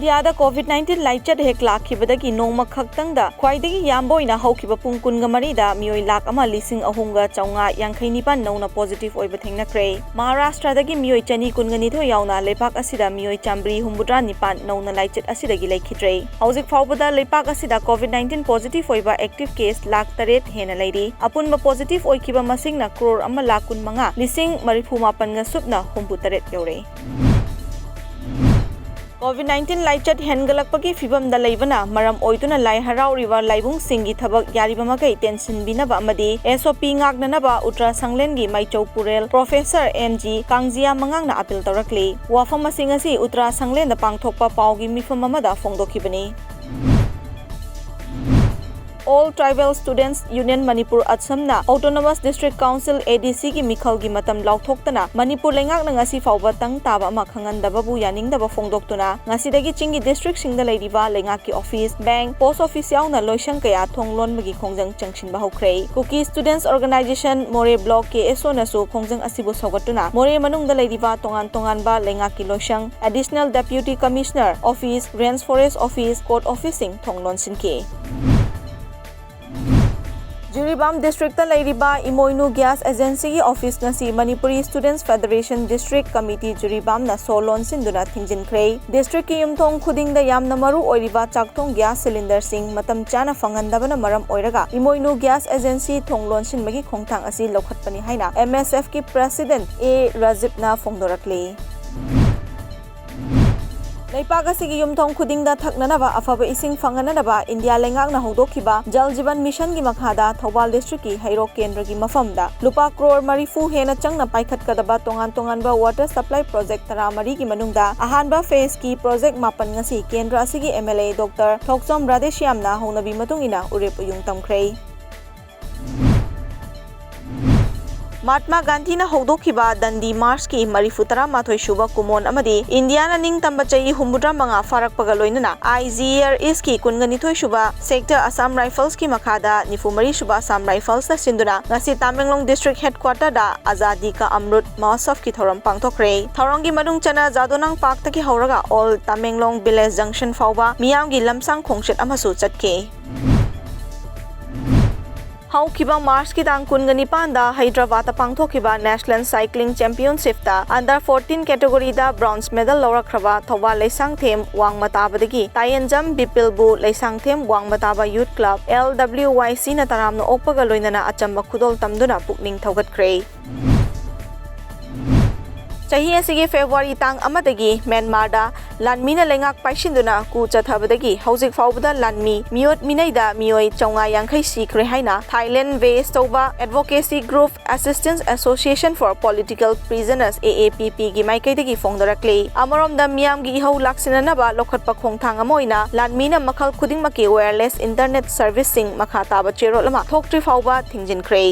India कोविड-19 लाइचट हेक लाखिबदगी नोंमा खक्तंगदा ख्वाइदगी याम्बोइना हौखिबा पुंग कुनगा मरीदा मियोई लाख अमा लिसिंग अहुंगा चौंगा यांखैनिपान नौना पॉजिटिव ओइबा थेंगनाख्रे महाराष्ट्रदगी मियोई चनी कुनगनिथो यावना लेपाक असिदा मियोई चाम्ब्री हुम्बुद्रा निपान नौना लाइचट असिदगी लेखिद्रे हौजिक फाउबदा लेपाक असिदा कोविड-19 पॉजिटिव ओइबा एक्टिव केस लाख 8 हेना लेरी अपुनबा पॉजिटिव ओइखिबा मसिंगना करोड़ अमा लाख 15 लिसिंग marifumapanga सुपना 63 यौरे कोविड-19 लाइचट हेनगलकपगी फिबमदा लेबना मरम ओइदुना लाई हराउरिबा लाइबुंग सिंगी थबक यारिबमगै टेंशन बिनबा अमदी एसओपी गागननबा उत्तरा संगलेनगी माइचौ पुरेल प्रोफेसर एमजी कांजिया मंगांगना अपील तौरक्ली वाफम मसिंग असि Uttara संगलेनदा पांगथोकपा पाउगी मिफम अमदा फोंगदोखिबनी All Tribal Students Union Manipur Assam Autonomous District Council ADC की मिखल की मतम लाउथोक्तना मणिपुर लेंगाक ngasi फाउबा तंग ताबा अमा खंगनदबबु यानिंगदबा फोंगदोक्तुना ngasi चिंगी डिस्ट्रिक्ट सिंगदा लेरिबा लेंगाक की office bank post office याउना Loisang कया थोंगलोनबगी खोंजंग चंगसिनबा हौख्रे कुकी स्टूडेंट्स ऑर्गेनाइजेशन मोरे ब्लॉक के एसोनसु खोंजंग असिबु सौगतुना मोरे मनुंगदा लेरिबा तोंगान तोंगानबा लेंगाक की लोइसंग additional deputy commissioner office range forest office court ऑफिसिंग थोंगलोन सिनके जिरीबाम डिस्ट्रिक्ट लेरिबा इमोइनु गैस एजेंसी की ऑफिस नसी Manipuri students federation district committee Jiribam न सोलोन सिंदुना थिंजिनख्रे डिस्ट्रिक्ट की युमथोंग खुदिंग द यामना मरु ओइरिबा चाकथोंग गैस सिलेंडर सिंग मतम चाना फंगनदबना मरम ओइरगा इमोइनु गैस एजेंसी थोंगलोन सिनबगी खोंगथांग असि लौखटपनि हाइना एमएसएफ की प्रेसिडेंट ए राजीवना फोंगदोरक्ले लेपाक असिगी युमथोंग खुदिंगदा थकननबा अफबा इसिंग फंगननबा इंडिया लेंगाकना हौदोखिबा जल जीवन मिशन की मखादा थौबाल डिस्ट्रिक्ट की हैरोक केंद्र की मफमदा लुपा करोड़ मरीफू हेना चंगना पाइखतकदबा तोंगान तोंगानबा वाटर सप्लाई प्रोजेक्ट 13 की मनुंगदा अहानबा फेज की प्रोजेक्ट 9 ngasi केंद्र असिगी एमएलए डॉक्टर थोक्सोम राधेश्यामना हौनबी मतुंगिना उरेप उयुंग तमख्रे महात्मा गांधी ने हौदोखिबा दंडी मार्च की मरीफुतरा माथोई शुबा कुमोन अमदी इंडिया निंग तंबा चई हुमुद्रा मंगा फारकपगा लोइनना आईजीआर इस की कुनगनिथोई शुबा सेक्टर असम राइफल्स की मखादा निफुमरी शुबा असम राइफल्स सिंदुना ngasi तामेंगलोंग डिस्ट्रिक्ट हेडक्वार्टर दा आजादी का अमृत महोत्सव की थौरम पांगथोखरे थौरम की मनुंग चना जादोनांग पार्क तकी हौरगा ऑल तामेंगलोंग विलेज जंक्शन फाउबा मियाम की लमसांग खोंगसेट अमसु चटके हौखिबा मार्च की तांग कुनगनी पांदा हैदराबाद पांगथोखिबा नेशनल साइक्लिंग चैंपियनशिप ता अंडर 14 कैटेगरी दा ब्रॉन्ज मेडल लौरखरबा थौबा लेसांगथेम वांगमताबदगी तायनजम बिपिलबु Lesangthem Wangmataba youth club LWYC ना तरामनो ओपगा लोइनना अचंबा खुदोल तमदुना पुकनिंग थौगतख्रे चाही असिगे फेब्रुवारी तांग अमदगी म्यांमारदा लानमीना लेंगाक पाइसिंदुना कु चथाबदगी हौजिक फाउबदा लानमी मियोट मिनैदा मियोय चौंगा यांखै सिख्रे हाइना थाईलैंड वेस्ट तौबा advocacy group assistance association for political prisoners AAPP की माइकैदगी फोंगदरक्ले अमरोमदा मियामगी इहौ लाक्सिननबा लोखटपा खोंगथांग अमोइना लानमीना मखल खुदिंगमकी वायरलेस इंटरनेट सर्विसिंग मखा ताबा चेरोलमा थोक्ट्रि फाउबा थिंजिनख्रे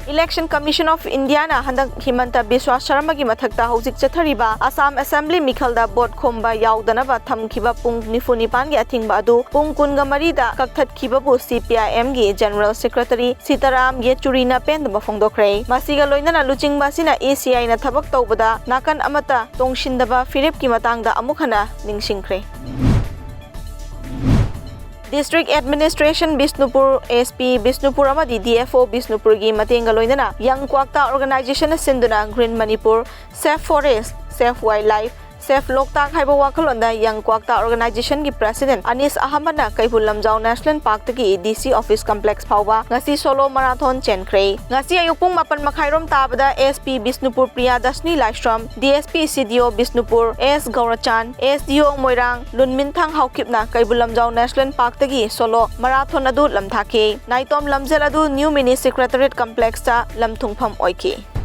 इलेक्शन कमीशन ऑफ इंडिया ना हंदक हिमंत बिस्वा शर्मा की मथकता हौजिक चथरिबा असम असेंबली मिखलदा बोर्ड खोंबा याउदनबा थमखिबा पुंग निफुनिपान गे अथिंगबा अदु पुंग कुनगा मरीदा कक्थतखिबाबु CPIM गे जनरल सेक्रेटरी सीताराम येचुरीना पेंदबा फोंगदोखरे मासिगा लोइनना लुचिंगबासिना ACI ना थबक तौबदा नाकन अमता तोंगशिंदबा फिरेप की मतंगदा अमुखना निंगसिंख्रे district administration Bishnupur SP Bishnupur अमदी DFO बिष्णुपुर की मतेंगा लोइनना यंग क्वाक्ता ऑर्गेनाइजेशन सिंदुना green Manipur safe forest safe wildlife safe Loktak हाइबा वाखलोंदा यंग क्वाक्ता ऑर्गेनाइजेशन की प्रेसिडेंट अनीस अहमदना कैफुल लमजाउ नेशनल पार्क की DC ऑफिस कॉम्प्लेक्स फाउबा ngasi सोलो मैराथन चेनख्रे ngasi अयुपुंग 8 मखाइरोम ताबदा SP Bishnupur Priyadarshini Laishram DSP CDO Bishnupur S Gourachan SDO Moirang Lunminthang हाउकिपना कैफुल लमजाउ नेशनल पार्क की सोलो मैराथन अदु लमथाके नाइतोम लमजेल अदु न्यू मिनी सेक्रेटरीट कॉम्प्लेक्स ता लमथुंगफम ओइके